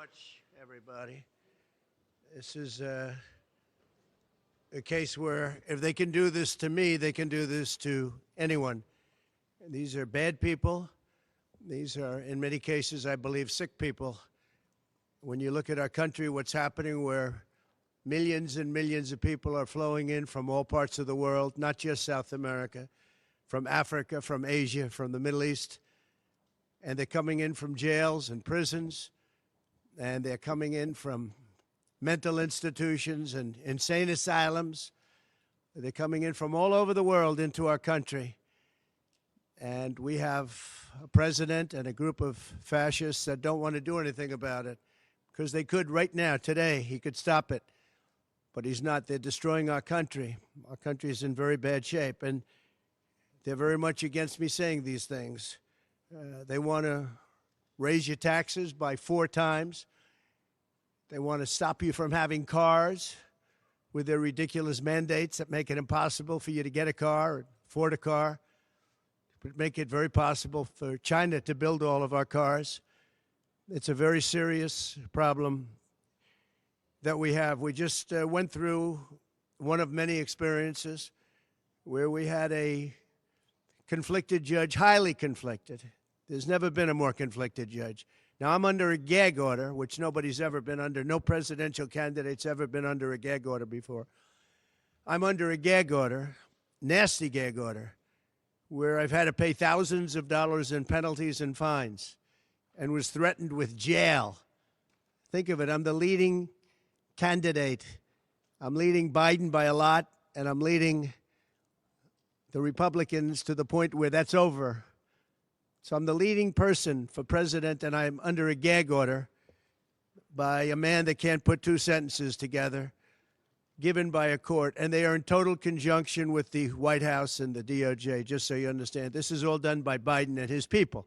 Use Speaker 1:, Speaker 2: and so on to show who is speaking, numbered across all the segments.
Speaker 1: much, everybody. This is a case where if they can do this to me, they can do this to anyone. And these are bad people. These are, in many cases, I believe, sick people. When you look at our country, what's happening where millions and millions of people are flowing in from all parts of the world, not just South America, from Africa, from Asia, from the Middle East, and they're coming in from jails and prisons, and they're coming in from mental institutions and insane asylums. They're coming in from all over the world into our country. And we have a president and a group of fascists that don't want to do anything about it because they could right now, today, he could stop it. But he's not. They're destroying our country. Our country is in very bad shape. And they're very much against me saying these things. They want to raise your taxes by 4 times. They want to stop you from having cars with their ridiculous mandates that make it impossible for you to get a car or afford a car, but make it very possible for China to build all of our cars. It's a very serious problem that we have. We just went through one of many experiences where we had a conflicted judge, highly conflicted. There's never been a more conflicted judge. Now, I'm under a gag order, which nobody's ever been under. No presidential candidate's ever been under a gag order before. I'm under a gag order, nasty gag order, where I've had to pay thousands of dollars in penalties and fines and was threatened with jail. Think of it. I'm the leading candidate. I'm leading Biden by a lot, and I'm leading the Republicans to the point where that's over. So I'm the leading person for president, and I'm under a gag order by a man that can't put 2 sentences together, given by a court. And they are in total conjunction with the White House and the DOJ, just so you understand. This is all done by Biden and his people.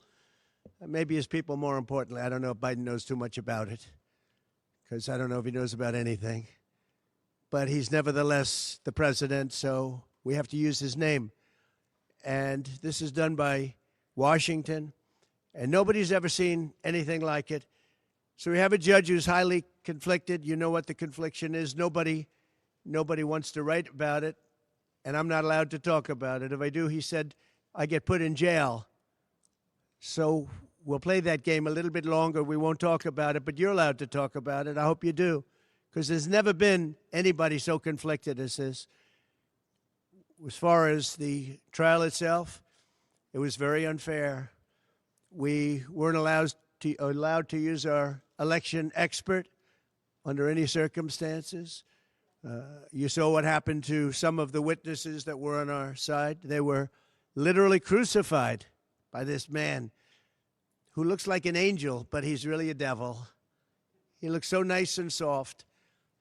Speaker 1: And maybe his people more importantly. I don't know if Biden knows too much about it, because I don't know if he knows about anything. But he's nevertheless the president, so we have to use his name. And this is done by Washington, and nobody's ever seen anything like it. So we have a judge who's highly conflicted. You know what the confliction is. Nobody wants to write about it, and I'm not allowed to talk about it. If I do, he said, I get put in jail. So we'll play that game a little bit longer. We won't talk about it, but you're allowed to talk about it. I hope you do, because there's never been anybody so conflicted as this. As far as the trial itself, it was very unfair. We weren't allowed to use our election expert under any circumstances. You saw what happened to some of the witnesses that were on our side. They were literally crucified by this man who looks like an angel, but he's really a devil. He looks so nice and soft.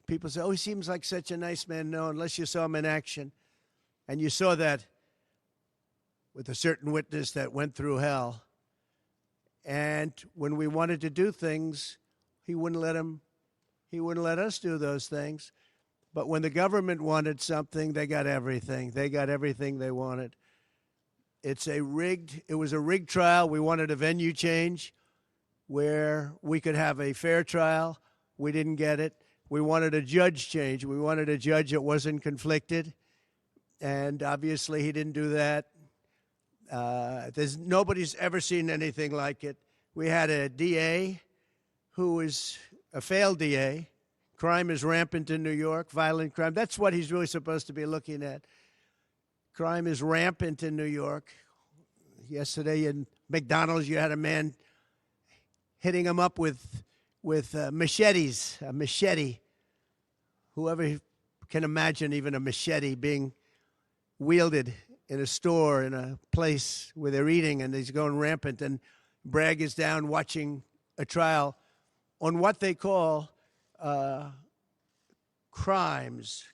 Speaker 1: People say, oh, he seems like such a nice man. No, unless you saw him in action. And you saw that with a certain witness that went through hell. And when we wanted to do things, he wouldn't let us do those things. But when the government wanted something, they got everything. They got everything they wanted. It was a rigged trial. We wanted a venue change where we could have a fair trial. We didn't get it. We wanted a judge change. We wanted a judge that wasn't conflicted. And obviously he didn't do that. Nobody's ever seen anything like it. We had a DA who was a failed DA. Crime is rampant in New York, violent crime. That's what he's really supposed to be looking at. Crime is rampant in New York. Yesterday in McDonald's, you had a man hitting him up with machetes, a machete. Whoever can imagine even a machete being wielded in a store, in a place where they're eating, and he's going rampant. And Bragg is down watching a trial on what they call crimes.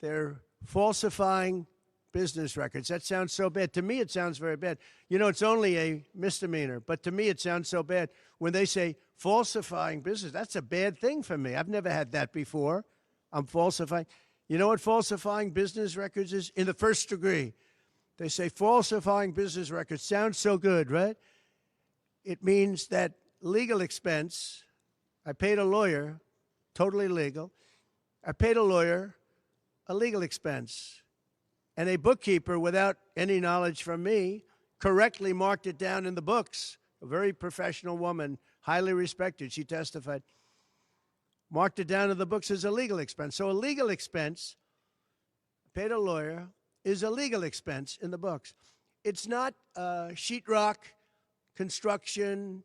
Speaker 1: They're falsifying business records. That sounds so bad. To me, it sounds very bad. You know, it's only a misdemeanor, but to me, it sounds so bad. When they say falsifying business, that's a bad thing for me. I've never had that before. I'm falsifying. You know what falsifying business records is? In the first degree. They say falsifying business records. Sounds so good, right? It means that legal expense I paid a lawyer, totally legal. I paid a lawyer a legal expense. And a bookkeeper, without any knowledge from me, correctly marked it down in the books. A very professional woman, highly respected, she testified, marked it down in the books as a legal expense. So a legal expense, paid a lawyer, is a legal expense in the books. It's not sheetrock, construction,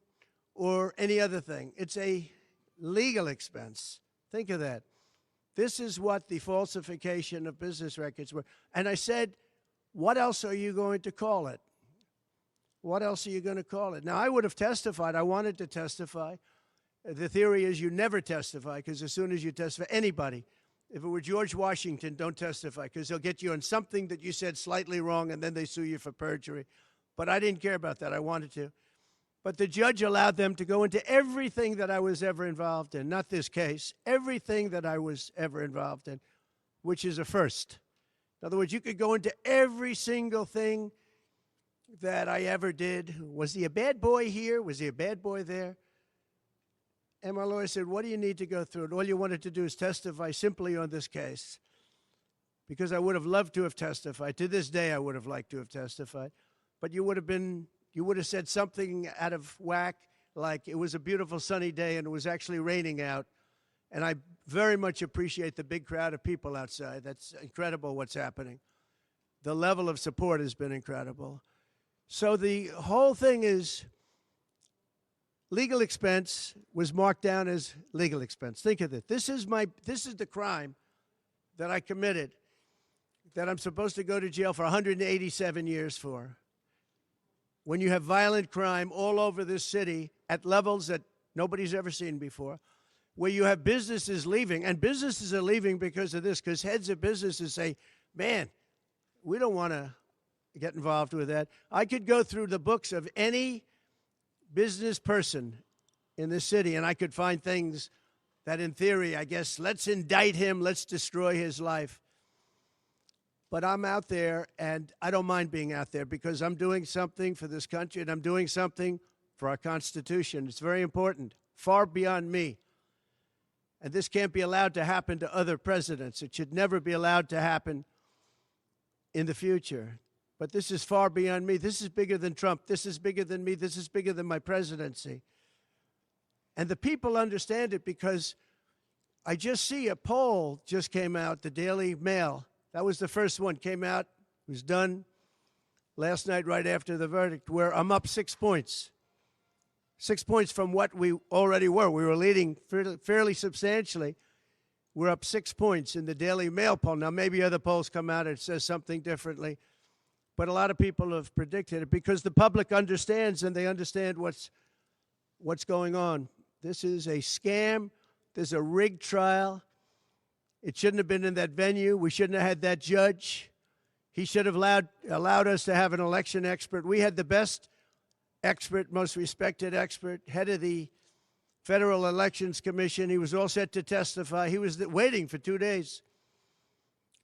Speaker 1: or any other thing. It's a legal expense. Think of that. This is what the falsification of business records were. And I said, what else are you going to call it? What else are you going to call it? Now, I would have testified. I wanted to testify. The theory is you never testify, because as soon as you testify, anybody, if it were George Washington, don't testify, because they'll get you on something that you said slightly wrong, and then they sue you for perjury. But I didn't care about that. I wanted to. But the judge allowed them to go into everything that I was ever involved in, not this case, everything that I was ever involved in, which is a first. In other words, you could go into every single thing that I ever did. Was he a bad boy here? Was he a bad boy there? And my lawyer said, what do you need to go through? And all you wanted to do is testify simply on this case, because I would have loved to have testified. To this day, I would have liked to have testified. But you would have said something out of whack, like it was a beautiful sunny day and it was actually raining out. And I very much appreciate the big crowd of people outside. That's incredible what's happening. The level of support has been incredible. So the whole thing is legal expense was marked down as legal expense. Think of it. This is the crime that I committed, that I'm supposed to go to jail for 187 years for. When you have violent crime all over this city at levels that nobody's ever seen before, where you have businesses leaving, and businesses are leaving because of this, because heads of businesses say, man, we don't want to get involved with that. I could go through the books of any business person in this city, and I could find things that, in theory, I guess, let's indict him, let's destroy his life. But I'm out there, and I don't mind being out there, because I'm doing something for this country, and I'm doing something for our Constitution. It's very important, far beyond me. And this can't be allowed to happen to other presidents. It should never be allowed to happen in the future. But this is far beyond me. This is bigger than Trump. This is bigger than me. This is bigger than my presidency. And the people understand it, because I just see a poll just came out, the Daily Mail. That was the first one, came out. It was done last night right after the verdict, where I'm up 6 points. 6 points from what we already were. We were leading fairly substantially. We're up 6 points in the Daily Mail poll. Now, maybe other polls come out and it says something differently. But a lot of people have predicted it, because the public understands, and they understand what's going on. This is a scam. There's a rigged trial. It shouldn't have been in that venue. We shouldn't have had that judge. He should have allowed us to have an election expert. We had the best expert, most respected expert, head of the Federal Elections Commission. He was all set to testify. He was waiting for 2 days.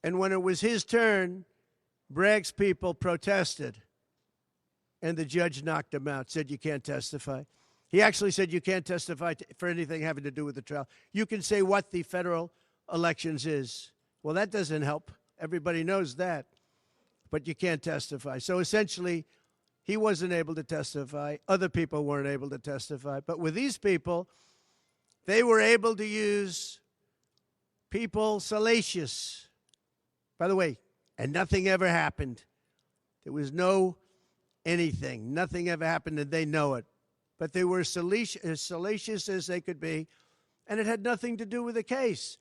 Speaker 1: And when it was his turn, Bragg's people protested, and the judge knocked him out, said you can't testify. He actually said you can't testify for anything having to do with the trial. You can say what the federal elections is. Well, that doesn't help. Everybody knows that. But you can't testify. So essentially, he wasn't able to testify. Other people weren't able to testify. But with these people, they were able to use people salacious. By the way, and nothing ever happened. There was no anything. Nothing ever happened, and they know it. But they were as salacious as they could be, and it had nothing to do with the case,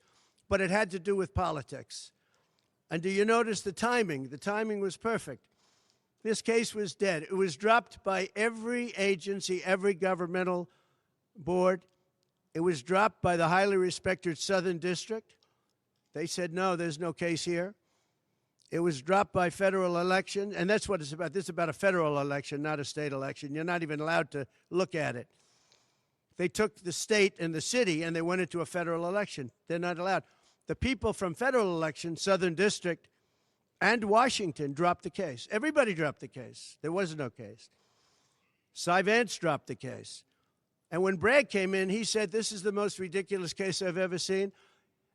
Speaker 1: but it had to do with politics. And do you notice the timing? The timing was perfect. This case was dead. It was dropped by every agency, every governmental board. It was dropped by the highly respected Southern District. They said, no, there's no case here. It was dropped by federal election, and that's what it's about. This is about a federal election, not a state election. You're not even allowed to look at it. They took the state and the city, and they went into a federal election. They're not allowed. The people from federal election, Southern District, and Washington dropped the case. Everybody dropped the case. There was no case. Cy Vance dropped the case. And when Bragg came in, he said, this is the most ridiculous case I've ever seen.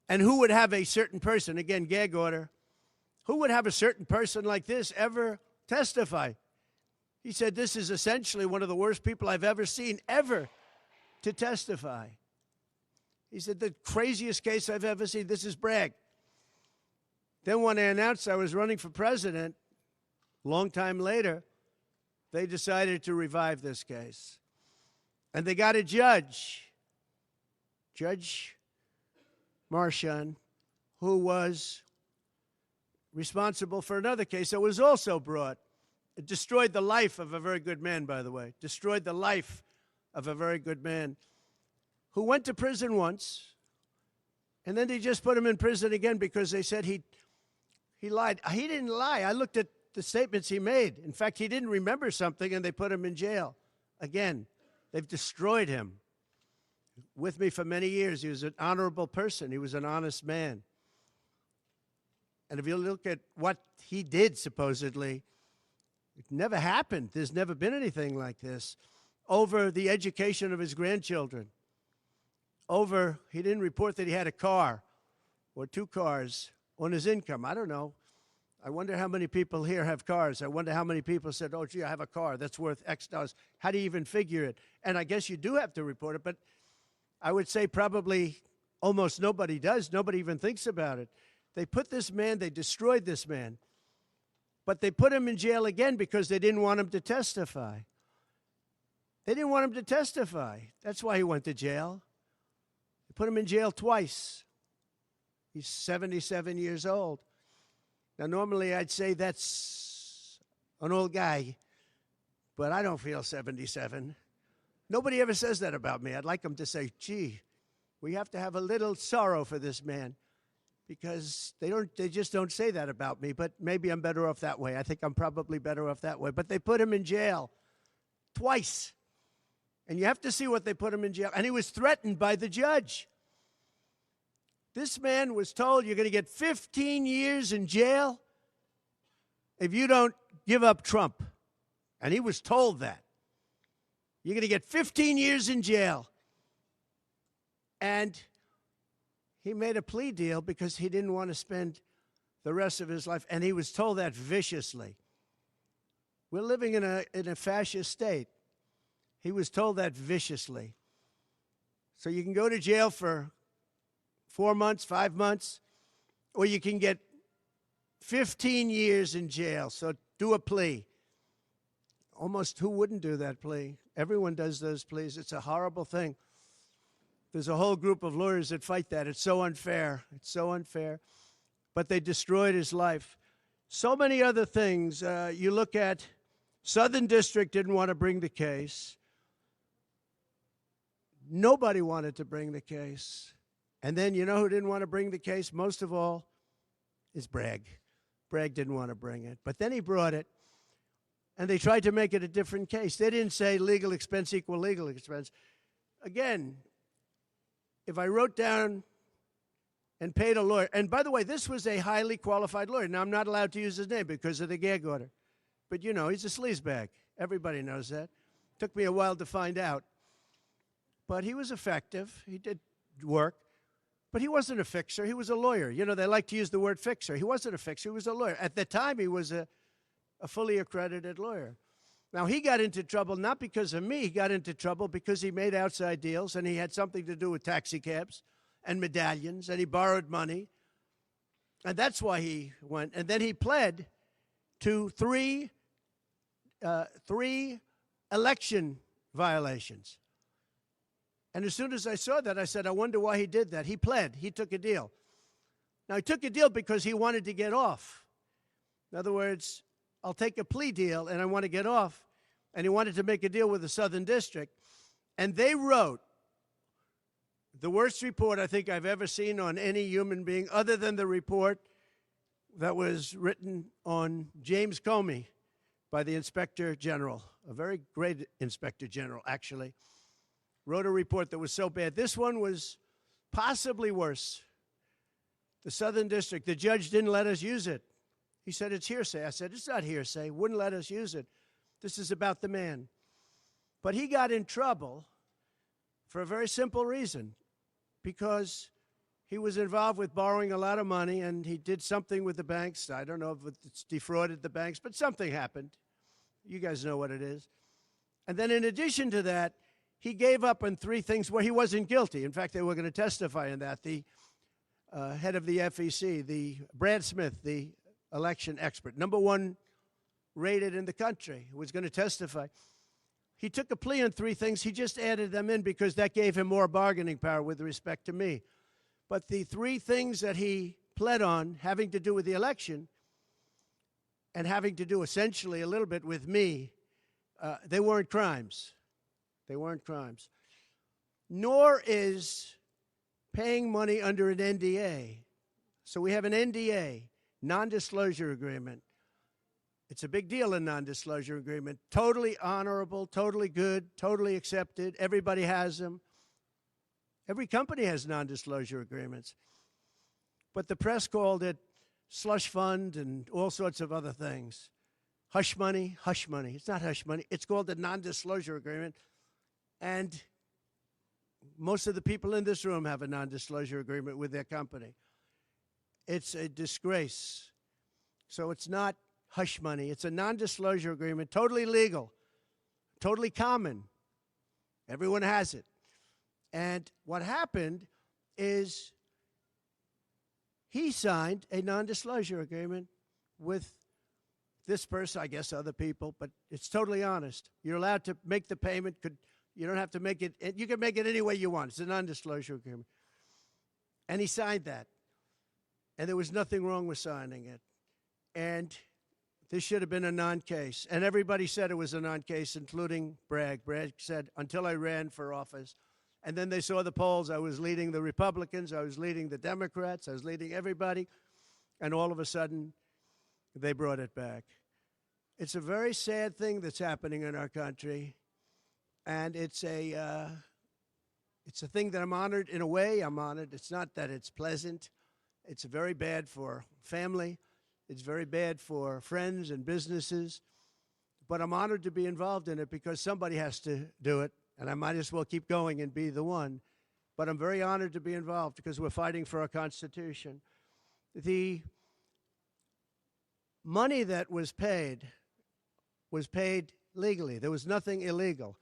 Speaker 1: And who would have a certain person, again, gag order, who would have a certain person like this ever testify? He said, this is essentially one of the worst people I've ever seen ever to testify. He said, the craziest case I've ever seen, this is Bragg. Then when I announced I was running for president, a long time later, they decided to revive this case. And they got a judge, Judge Marchand, who was responsible for another case that was also brought. It destroyed the life of a very good man, by the way. Destroyed the life of a very good man who went to prison once, and then they just put him in prison again because they said he lied. He didn't lie. I looked at the statements he made. In fact, he didn't remember something, and they put him in jail. Again, they've destroyed him. With me for many years, he was an honorable person. He was an honest man. And if you look at what he did, supposedly, it never happened. There's never been anything like this. Over the education of his grandchildren. Over, he didn't report that he had a car or 2 cars on his income. I don't know. I wonder how many people here have cars. I wonder how many people said, oh, gee, I have a car that's worth X dollars. How do you even figure it? And I guess you do have to report it, but I would say probably almost nobody does. Nobody even thinks about it. They put this man, they destroyed this man, but they put him in jail again because they didn't want him to testify. They didn't want him to testify. That's why he went to jail. They put him in jail twice. He's 77 years old. Now, normally I'd say that's an old guy, but I don't feel 77. Nobody ever says that about me. I'd like them to say, gee, we have to have a little sorrow for this man, because they just don't say that about me, but maybe I'm better off that way. I think I'm probably better off that way. But they put him in jail twice. And you have to see what they put him in jail. And he was threatened by the judge. This man was told, you're going to get 15 years in jail if you don't give up Trump. And he was told that. You're going to get 15 years in jail. And he made a plea deal because he didn't want to spend the rest of his life. And he was told that viciously. We're living in a fascist state. He was told that viciously. So you can go to jail for 4 months, 5 months, or you can get 15 years in jail. So do a plea. Almost who wouldn't do that plea? Everyone does those pleas. It's a horrible thing. There's a whole group of lawyers that fight that. It's so unfair. It's so unfair. But they destroyed his life. So many other things. You look at Southern District didn't want to bring the case. Nobody wanted to bring the case. And then you know who didn't want to bring the case? Most of all is Bragg. Bragg didn't want to bring it. But then he brought it. And they tried to make it a different case. They didn't say legal expense equal legal expense. Again, if I wrote down and paid a lawyer, and by the way, this was a highly qualified lawyer. Now, I'm not allowed to use his name because of the gag order. But, you know, he's a sleazebag. Everybody knows that. Took me a while to find out. But he was effective. He did work. But he wasn't a fixer. He was a lawyer. You know, they like to use the word fixer. He wasn't a fixer. He was a lawyer. At the time, he was a fully accredited lawyer. Now, he got into trouble not because of me. He got into trouble because he made outside deals, and he had something to do with taxi cabs and medallions, and he borrowed money. And that's why he went. And then he pled to three election violations. And as soon as I saw that, I said, I wonder why he did that. He pled. He took a deal. Now, he took a deal because he wanted to get off. In other words, I'll take a plea deal, and I want to get off. And he wanted to make a deal with the Southern District. And they wrote the worst report I think I've ever seen on any human being, other than the report that was written on James Comey by the Inspector General, a very great Inspector General, actually. Wrote a report that was so bad. This one was possibly worse. The Southern District, the judge didn't let us use it. He said, it's hearsay. I said, it's not hearsay. Wouldn't let us use it. This is about the man. But he got in trouble for a very simple reason, because he was involved with borrowing a lot of money, and he did something with the banks. I don't know if it's defrauded the banks, but something happened. You guys know what it is. And then in addition to that, he gave up on 3 things where he wasn't guilty. In fact, they were going to testify in that. The head of the FEC, the Brad Smith, the election expert, #1 rated in the country, was going to testify. He took a plea on 3 things. He just added them in because that gave him more bargaining power with respect to me. But the 3 things that he pled on, having to do with the election and having to do essentially a little bit with me, they weren't crimes. They weren't crimes. Nor is paying money under an NDA. So we have an NDA, non-disclosure agreement. It's a big deal, a non-disclosure agreement. Totally honorable, totally good, totally accepted. Everybody has them. Every company has non-disclosure agreements. But the press called it slush fund and all sorts of other things. Hush money, hush money. It's not hush money. It's called a non-disclosure agreement. And most of the people in this room have a non-disclosure agreement with their company. It's a disgrace. So it's not hush money. It's a non-disclosure agreement, totally legal, totally common. Everyone has it. And what happened is he signed a non-disclosure agreement with this person, I guess other people, but it's totally honest. You're allowed to make the payment. You don't have to make it. You can make it any way you want. It's a non-disclosure agreement. And he signed that. And there was nothing wrong with signing it. And this should have been a non-case. And everybody said it was a non-case, including Bragg. Bragg said, until I ran for office. And then they saw the polls. I was leading the Republicans. I was leading the Democrats. I was leading everybody. And all of a sudden, they brought it back. It's a very sad thing that's happening in our country. And it's a thing that I'm honored. In a way, I'm honored. It's not that it's pleasant. It's very bad for family. It's very bad for friends and businesses. But I'm honored to be involved in it because somebody has to do it. And I might as well keep going and be the one. But I'm very honored to be involved because we're fighting for our Constitution. The money that was paid legally. There was nothing illegal.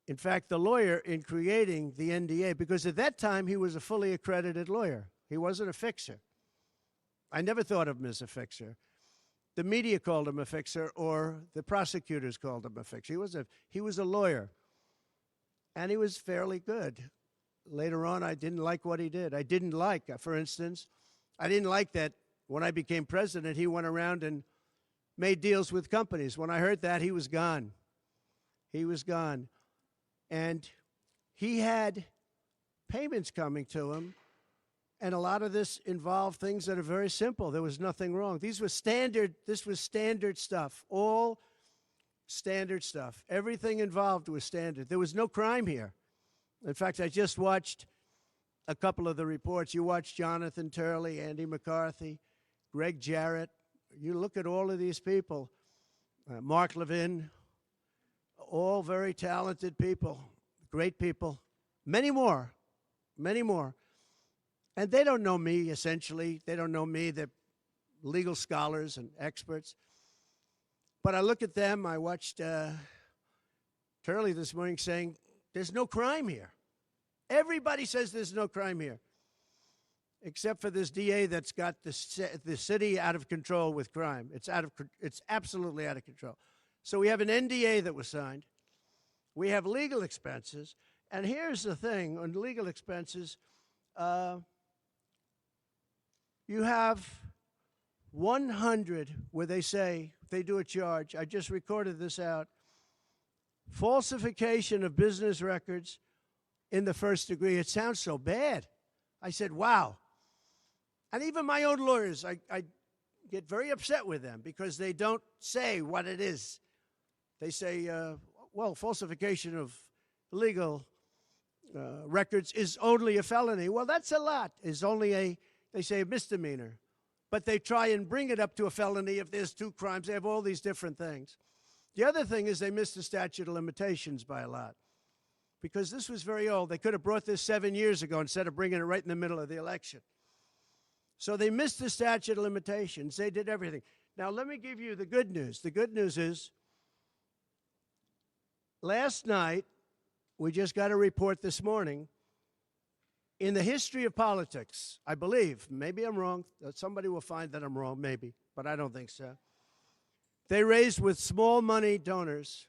Speaker 1: In fact, the lawyer in creating the NDA, because at that time he was a fully accredited lawyer. He wasn't a fixer. I never thought of him as a fixer. The media called him a fixer, or the prosecutors called him a fixer. He was a lawyer, and he was fairly good. Later on, I didn't like what he did. I didn't like, for instance, I didn't like that when I became president, he went around and made deals with companies. When I heard that, he was gone. He was gone. And he had payments coming to him, and a lot of this involved things that are very simple. There was nothing wrong. This was standard stuff, all standard stuff. Everything involved was standard. There was no crime here. In fact, I just watched a couple of the reports. You watched Jonathan Turley, Andy McCarthy, Greg Jarrett. You look at all of these people, Mark Levin, all very talented people, great people, many more. And they don't know me, essentially. They don't know me. They're legal scholars and experts. But I look at them. I watched Turley this morning saying, there's no crime here. Everybody says there's no crime here, except for this DA that's got the city out of control with crime. It's absolutely out of control. So we have an NDA that was signed. We have legal expenses. And here's the thing, on legal expenses, you have 100 where they say, they do a charge. I just recorded this out. Falsification of business records in the first degree. It sounds so bad. I said, wow. And even my own lawyers, I get very upset with them because they don't say what it is. They say, well, falsification of legal records is only a felony. Well, that's a lot. Is only they say a misdemeanor. But they try and bring it up to a felony if there's 2 crimes. They have all these different things. The other thing is they miss the statute of limitations by a lot. because this was very old. They could have brought this 7 years ago instead of bringing it right in the middle of the election. So they missed the statute of limitations. They did everything. Now, let me give you the good news. The good news is, last night, we just got a report this morning, in the history of politics, I believe, maybe I'm wrong, somebody will find that I'm wrong, maybe, but I don't think so. They raised with small money donors,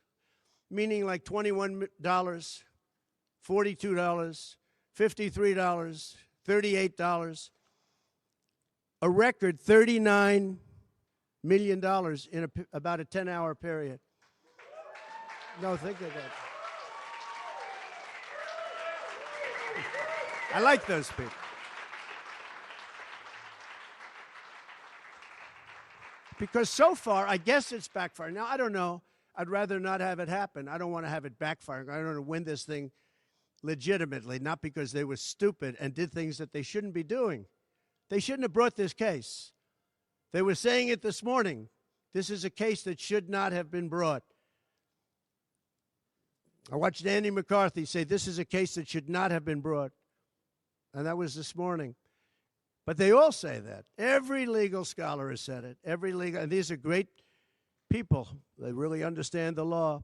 Speaker 1: meaning like $21, $42, $53, $38, a record $39 million in about a 10-hour period. No, think of that. I like those people. Because so far, I guess it's backfiring. Now, I don't know. I'd rather not have it happen. I don't want to have it backfiring. I don't want to win this thing legitimately, not because they were stupid and did things that they shouldn't be doing. They shouldn't have brought this case. They were saying it this morning. This is a case that should not have been brought. I watched Andy McCarthy say this is a case that should not have been brought. And that was this morning. But they all say that. Every legal scholar has said it. And these are great people. They really understand the law.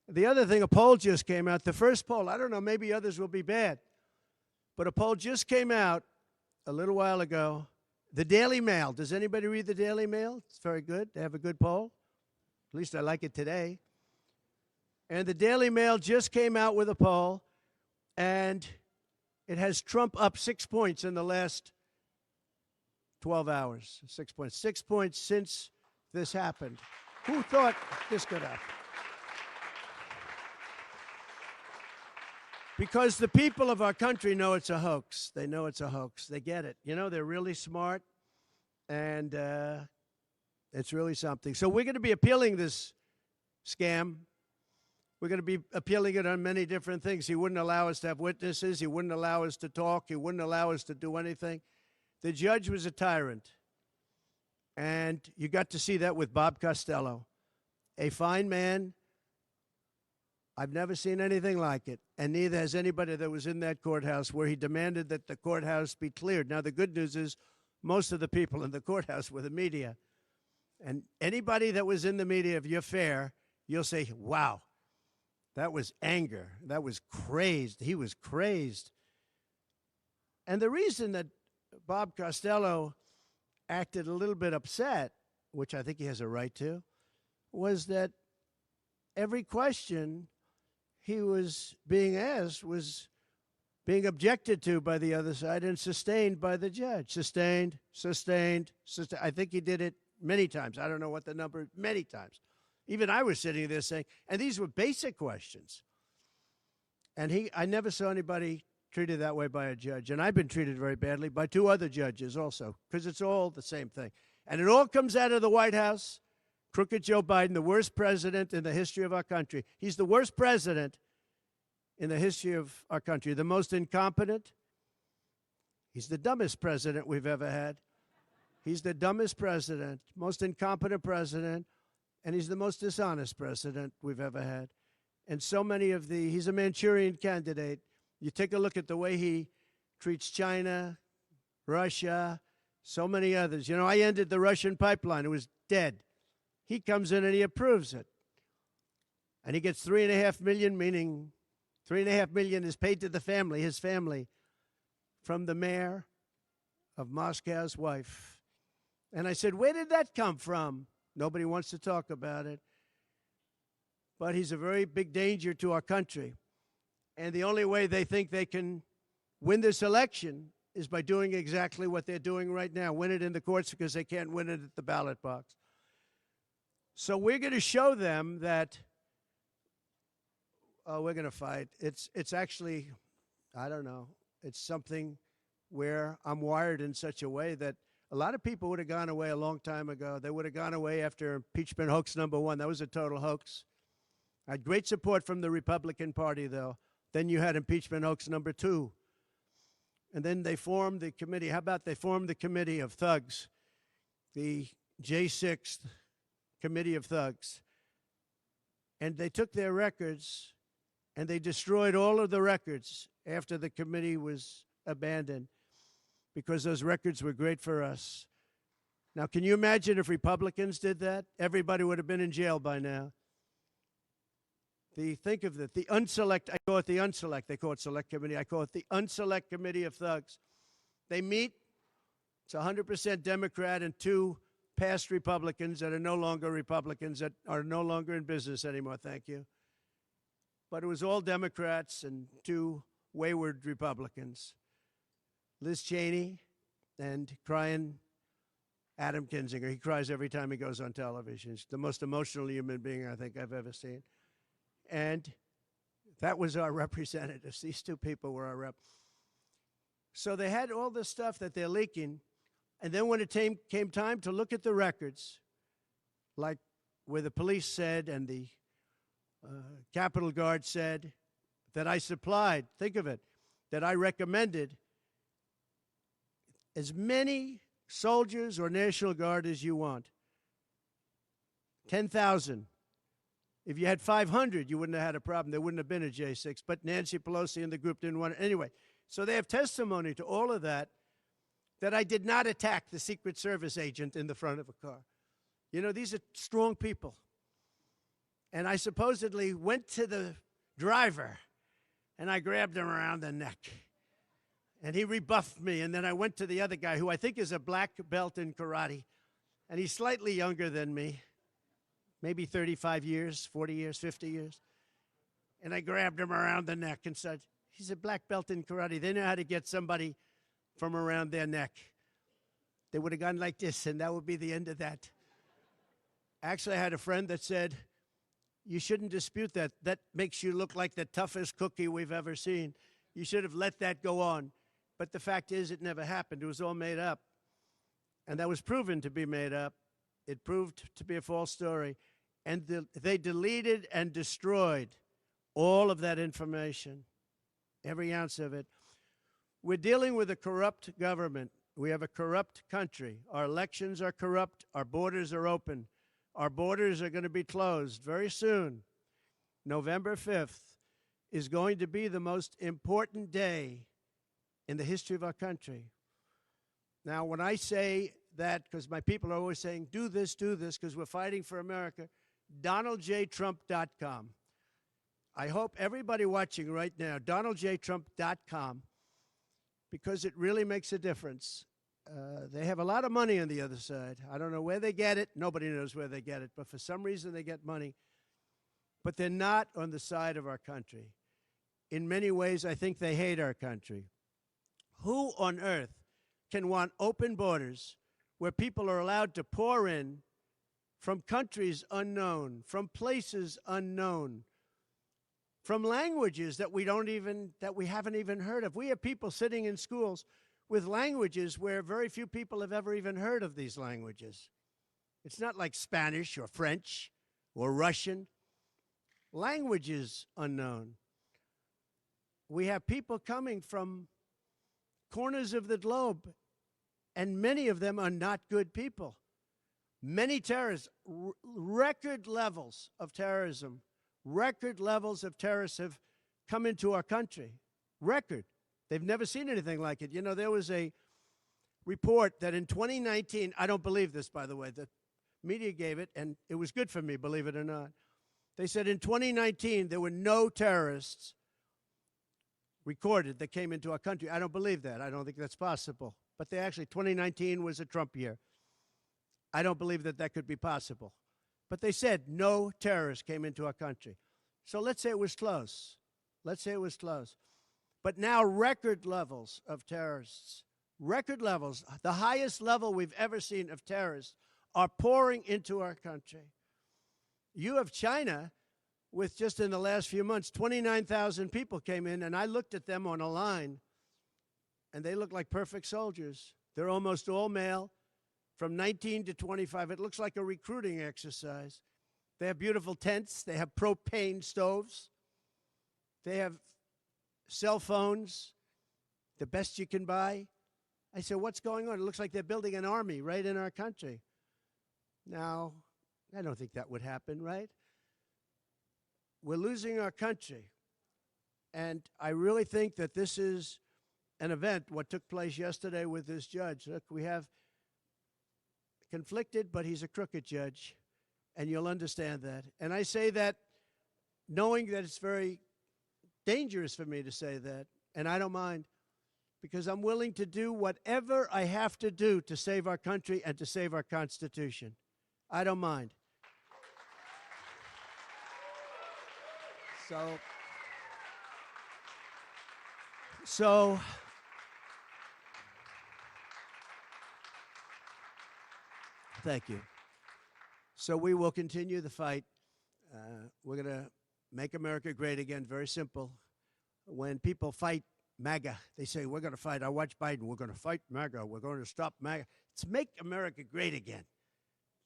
Speaker 1: The other thing, a poll just came out. The first poll, I don't know, maybe others will be bad. But a poll just came out a little while ago. The Daily Mail. Does anybody read the Daily Mail? It's very good. They have a good poll. At least I like it today. And the Daily Mail just came out with a poll, and it has Trump up 6 points in the last 12 hours. 6 points. 6 points since this happened. Who thought this could happen? Because the people of our country know it's a hoax. They know it's a hoax. They get it. You know, they're really smart, and it's really something. So we're going to be appealing this scam. We're going to be appealing it on many different things. He wouldn't allow us to have witnesses. He wouldn't allow us to talk. He wouldn't allow us to do anything. The judge was a tyrant. And you got to see that with Bob Costello. A fine man. I've never seen anything like it. And neither has anybody that was in that courthouse, where he demanded that the courthouse be cleared. Now, the good news is most of the people in the courthouse were the media. And anybody that was in the media, if you're fair, you'll say, wow. That was anger. That was crazed. He was crazed. And the reason that Bob Costello acted a little bit upset, which I think he has a right to, was that every question he was being asked was being objected to by the other side and sustained by the judge. Sustained. I think he did it many times. I don't know what the number, many times. Even I was sitting there saying, and these were basic questions. And I never saw anybody treated that way by a judge. And I've been treated very badly by 2 other judges also, because it's all the same thing. And it all comes out of the White House. Crooked Joe Biden, the worst president in the history of our country. He's the worst president in the history of our country. The most incompetent. He's the dumbest president we've ever had. He's the dumbest president, most incompetent president. And he's the most dishonest president we've ever had. And so many of he's a Manchurian candidate. You take a look at the way he treats China, Russia, so many others. You know, I ended the Russian pipeline. It was dead. He comes in and he approves it. And he gets $3.5 million, meaning $3.5 million is paid to the family, his family, from the mayor of Moscow's wife. And I said, where did that come from? Nobody wants to talk about it. But he's a very big danger to our country. And the only way they think they can win this election is by doing exactly what they're doing right now, win it in the courts, because they can't win it at the ballot box. So we're going to show them that, we're going to fight. It's actually, I don't know, it's something where I'm wired in such a way that a lot of people would have gone away a long time ago. They would have gone away after impeachment hoax #1. That was a total hoax. I had great support from the Republican Party, though. Then you had impeachment hoax #2. And then they formed the committee. How about they formed the committee of thugs, the J6 committee of thugs. And they took their records And they destroyed all of the records after the committee was abandoned because those records were great for us. Now, can you imagine if Republicans did that? Everybody would have been in jail by now. Think of it, the unselect, I call it the unselect, they call it select committee, I call it the unselect committee of thugs. They meet, it's 100% Democrat and 2 past Republicans that are no longer Republicans, that are no longer in business anymore, thank you. But it was all Democrats and 2 wayward Republicans. Liz Cheney and crying Adam Kinzinger. He cries every time he goes on television. He's the most emotional human being I think I've ever seen. And that was our representatives. These 2 people were our rep. So they had all this stuff that they're leaking. And then when it came time to look at the records, like where the police said and the Capitol Guard said that I supplied, think of it, that I recommended as many soldiers or National Guard as you want. 10,000. If you had 500, you wouldn't have had a problem. There wouldn't have been a J6. But Nancy Pelosi and the group didn't want it. Anyway, so they have testimony to all of that, that I did not attack the Secret Service agent in the front of a car. You know, these are strong people. And I supposedly went to the driver, and I grabbed him around the neck. And he rebuffed me. And then I went to the other guy, who I think is a black belt in karate. And he's slightly younger than me. Maybe 35 years, 40 years, 50 years. And I grabbed him around the neck and said, he's a black belt in karate. They know how to get somebody from around their neck. They would have gone like this, and that would be the end of that. Actually, I had a friend that said, you shouldn't dispute that. That makes you look like the toughest cookie we've ever seen. You should have let that go on. But the fact is, it never happened. It was all made up. And that was proven to be made up. It proved to be a false story. And they deleted and destroyed all of that information, every ounce of it. We're dealing with a corrupt government. We have a corrupt country. Our elections are corrupt. Our borders are open. Our borders are going to be closed very soon. November 5th is going to be the most important day in the history of our country. Now, when I say that, because my people are always saying, do this, because we're fighting for America, DonaldJTrump.com. I hope everybody watching right now, DonaldJTrump.com, because it really makes a difference. They have a lot of money on the other side. I don't know where they get it. Nobody knows where they get it. But for some reason, they get money. But they're not on the side of our country. In many ways, I think they hate our country. Who on earth can want open borders where people are allowed to pour in from countries unknown, from places unknown, from languages that we haven't even heard of? We have people sitting in schools with languages where very few people have ever even heard of these languages. It's not like Spanish or French or Russian. Languages unknown. We have people coming from corners of the globe, and many of them are not good people. Many terrorists, record levels of terrorism, record levels of terrorists have come into our country. Record. They've never seen anything like it. You know, there was a report that in 2019, I don't believe this, by the way, the media gave it, and it was good for me, believe it or not. They said in 2019, there were no terrorists recorded that came into our country. I don't believe that. I don't think that's possible. But 2019 was a Trump year. I don't believe that that could be possible. But they said no terrorists came into our country. So let's say it was close. Let's say it was close. But now record levels of terrorists, record levels, the highest level we've ever seen of terrorists are pouring into our country. You have China with just in the last few months, 29,000 people came in, and I looked at them on a line, and they look like perfect soldiers. They're almost all male, from 19 to 25. It looks like a recruiting exercise. They have beautiful tents. They have propane stoves. They have cell phones, the best you can buy. I said, what's going on? It looks like they're building an army right in our country. Now, I don't think that would happen, right? We're losing our country. And I really think that this is an event, what took place yesterday with this judge. Look, we have conflicted, but he's a crooked judge, and you'll understand that. And I say that knowing that it's very dangerous for me to say that, and I don't mind, because I'm willing to do whatever I have to do to save our country and to save our Constitution. I don't mind. So thank you. So we will continue the fight. We're going to make America great again. Very simple. When people fight MAGA, they say, we're going to fight. I watch Biden. We're going to fight MAGA. We're going to stop MAGA. It's make America great again.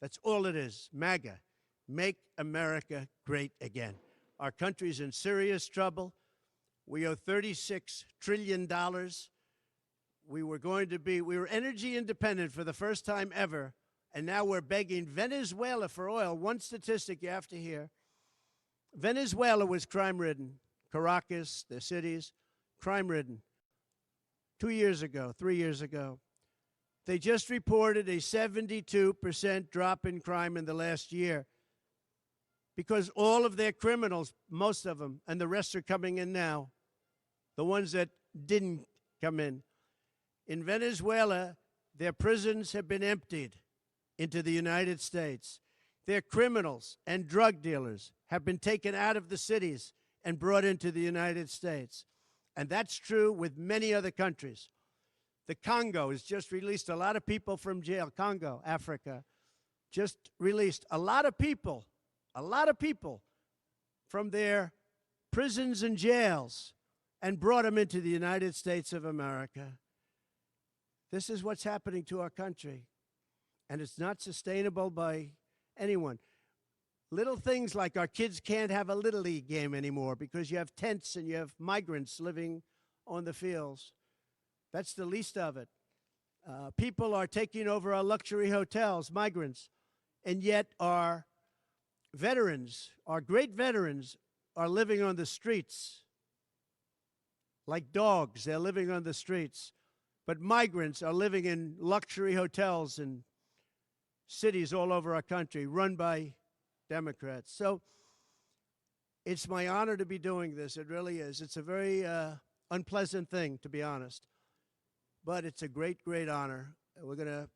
Speaker 1: That's all it is. MAGA. Make America great again. Our country's in serious trouble. We owe $36 trillion. We were energy independent for the first time ever, and now we're begging Venezuela for oil. One statistic you have to hear. Venezuela was crime-ridden. Caracas, the cities, crime-ridden. 2 years ago, 3 years ago. They just reported a 72% drop in crime in the last year because all of their criminals, most of them, and the rest are coming in now, the ones that didn't come in. In Venezuela, their prisons have been emptied into the United States. Their criminals and drug dealers have been taken out of the cities and brought into the United States. And that's true with many other countries. The Congo has just released a lot of people from jail. Congo, Africa, just released a lot of people from their prisons and jails and brought them into the United States of America. This is what's happening to our country, and it's not sustainable by anyone. Little things like our kids can't have a Little League game anymore because you have tents and you have migrants living on the fields. That's the least of it. People are taking over our luxury hotels, migrants, and yet our veterans, our great veterans, are living on the streets. Like dogs, they're living on the streets. But migrants are living in luxury hotels in cities all over our country, run by Democrats. So it's my honor to be doing this. It really is. It's a very unpleasant thing, to be honest. But it's a great, great honor. We're gonna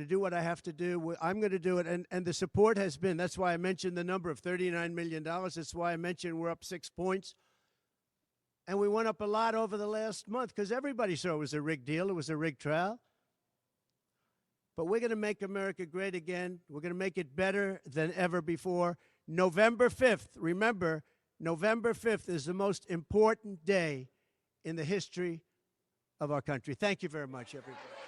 Speaker 1: do what I have to do. I'm going to do it. And the support has been, that's why I mentioned the number of $39 million. That's why I mentioned we're up 6 points. And we went up a lot over the last month because everybody saw it was a rigged deal. It was a rigged trial. But we're going to make America great again. We're going to make it better than ever before. November 5th, remember, November 5th is the most important day in the history of our country. Thank you very much, everybody.